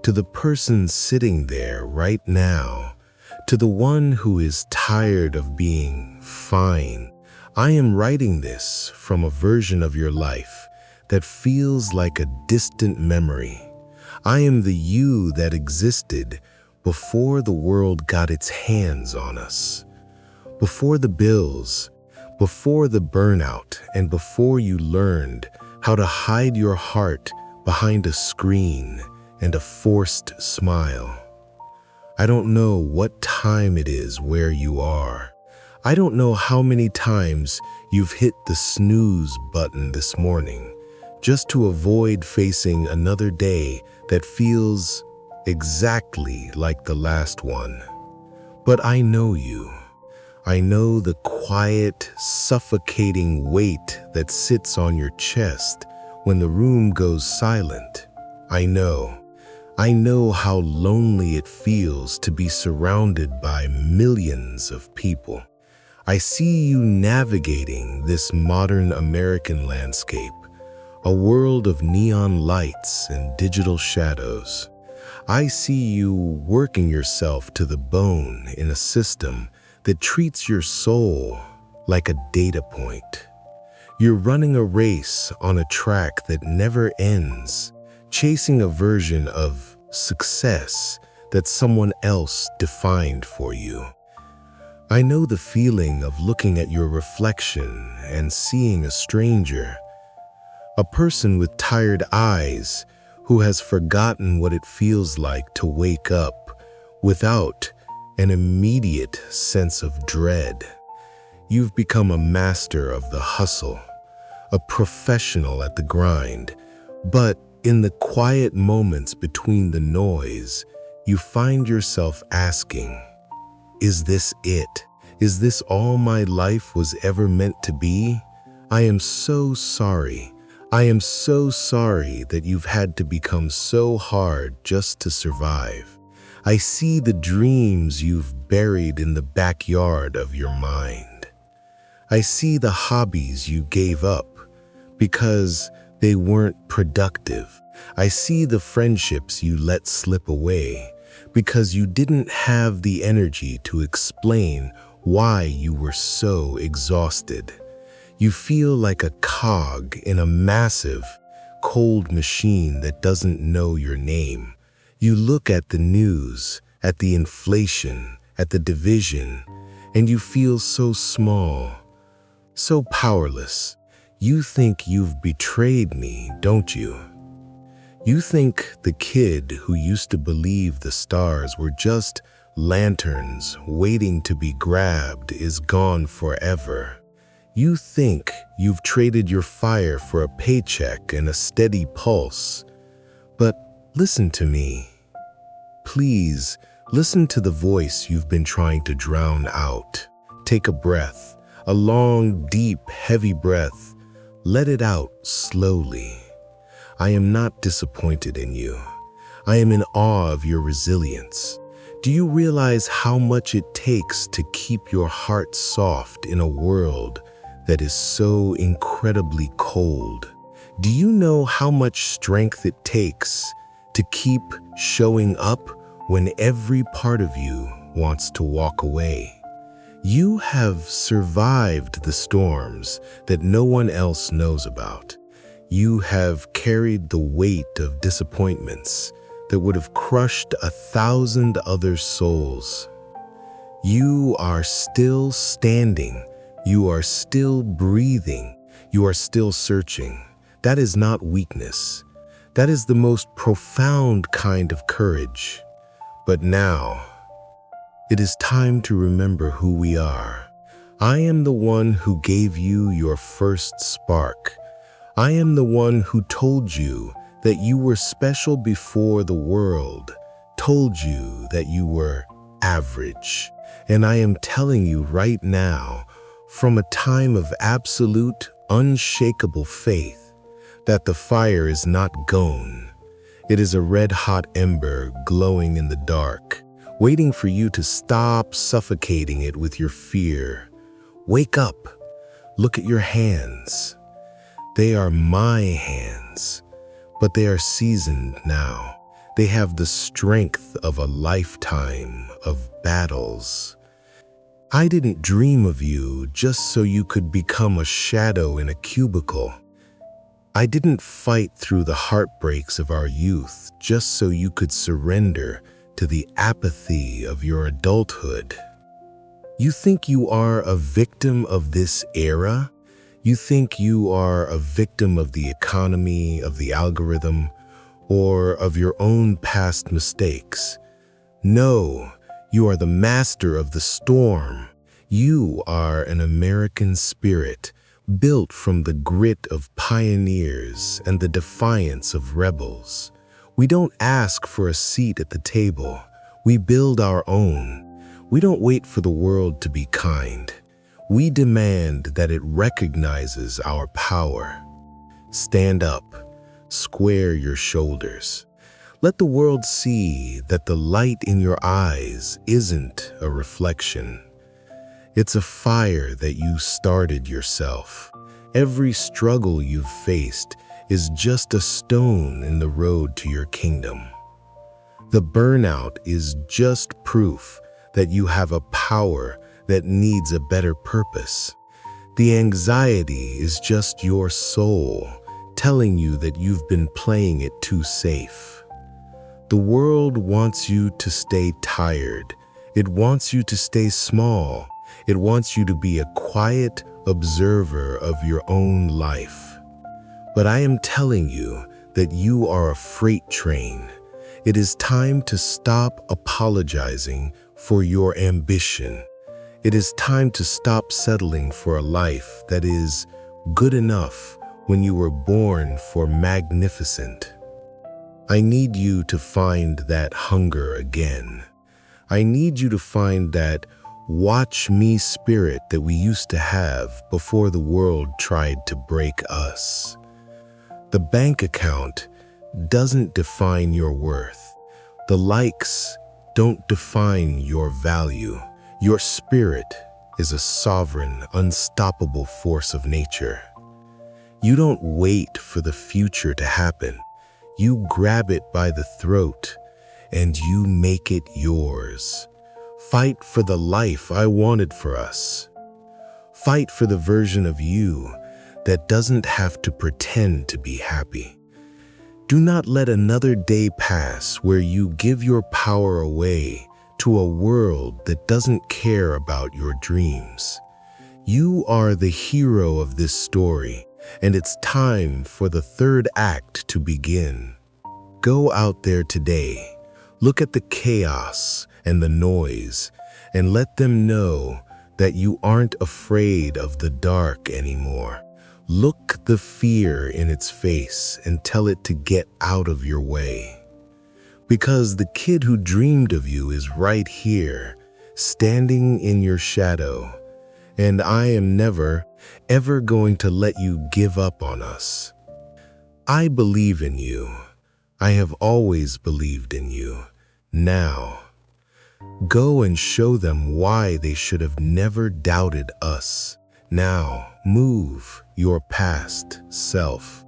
to the person sitting there right now, to the one who is tired of being fine. I am writing this from a version of your life that feels like a distant memory. I am the you that existed before the world got its hands on us. Before the bills, before the burnout, and before you learned how to hide your heart behind a screen and a forced smile. I don't know what time it is where you are. I don't know how many times you've hit the snooze button this morning just to avoid facing another day that feels exactly like the last one. But I know you. I know the quiet, suffocating weight that sits on your chest when the room goes silent. I know how lonely it feels to be surrounded by millions of people. I see you navigating this modern American landscape, a world of neon lights and digital shadows. I see you working yourself to the bone in a system that treats your soul like a data point. You're running a race on a track that never ends, chasing a version of success that someone else defined for you. I know the feeling of looking at your reflection and seeing a stranger, a person with tired eyes who has forgotten what it feels like to wake up without an immediate sense of dread. You've become a master of the hustle, a professional at the grind, but in the quiet moments between the noise, you find yourself asking, is this it? Is this all my life was ever meant to be? I am so sorry. I am so sorry that you've had to become so hard just to survive. I see the dreams you've buried in the backyard of your mind. I see the hobbies you gave up because they weren't productive. I see the friendships you let slip away because you didn't have the energy to explain why you were so exhausted. You feel like a cog in a massive, cold machine that doesn't know your name. You look at the news, at the inflation, at the division, and you feel so small, so powerless. You think you've betrayed me, don't you? You think the kid who used to believe the stars were just lanterns waiting to be grabbed is gone forever. You think you've traded your fire for a paycheck and a steady pulse. But listen to me. Please, listen to the voice you've been trying to drown out. Take a breath, a long, deep, heavy breath. Let it out slowly. I am not disappointed in you. I am in awe of your resilience. Do you realize how much it takes to keep your heart soft in a world that is so incredibly cold? Do you know how much strength it takes to keep showing up when every part of you wants to walk away? You have survived the storms that no one else knows about. You have carried the weight of disappointments that would have crushed 1,000 other souls. You are still standing. You are still breathing. You are still searching. That is not weakness. That is the most profound kind of courage. But now, it is time to remember who we are. I am the one who gave you your first spark. I am the one who told you that you were special before the world told you that you were average. And I am telling you right now, from a time of absolute, unshakable faith, that the fire is not gone. It is a red-hot ember glowing in the dark, waiting for you to stop suffocating it with your fear. Wake up. Look at your hands. They are my hands, but they are seasoned now. They have the strength of a lifetime of battles. I didn't dream of you just so you could become a shadow in a cubicle. I didn't fight through the heartbreaks of our youth just so you could surrender to the apathy of your adulthood. You think you are a victim of this era? You think you are a victim of the economy, of the algorithm, or of your own past mistakes? No, you are the master of the storm. You are an American spirit, built from the grit of pioneers and the defiance of rebels. We don't ask for a seat at the table. We build our own. We don't wait for the world to be kind. We demand that it recognizes our power. Stand up, square your shoulders. Let the world see that the light in your eyes isn't a reflection. It's a fire that you started yourself. Every struggle you've faced is just a stone in the road to your kingdom. The burnout is just proof that you have a power that needs a better purpose. The anxiety is just your soul telling you that you've been playing it too safe. The world wants you to stay tired. It wants you to stay small. It wants you to be a quiet observer of your own life. But I am telling you that you are a freight train. It is time to stop apologizing for your ambition. It is time to stop settling for a life that is good enough when you were born for magnificent. I need you to find that hunger again. I need you to find that watch me spirit that we used to have before the world tried to break us. The bank account doesn't define your worth. The likes don't define your value. Your spirit is a sovereign, unstoppable force of nature. You don't wait for the future to happen. You grab it by the throat and you make it yours. Fight for the life I wanted for us. Fight for the version of you that doesn't have to pretend to be happy. Do not let another day pass where you give your power away to a world that doesn't care about your dreams. You are the hero of this story, and it's time for the third act to begin. Go out there today, look at the chaos and the noise, and let them know that you aren't afraid of the dark anymore. Look the fear in its face and tell it to get out of your way. Because the kid who dreamed of you is right here, standing in your shadow, and I am never, ever going to let you give up on us. I believe in you. I have always believed in you. Now, go and show them why they should have never doubted us. Now, move your past self.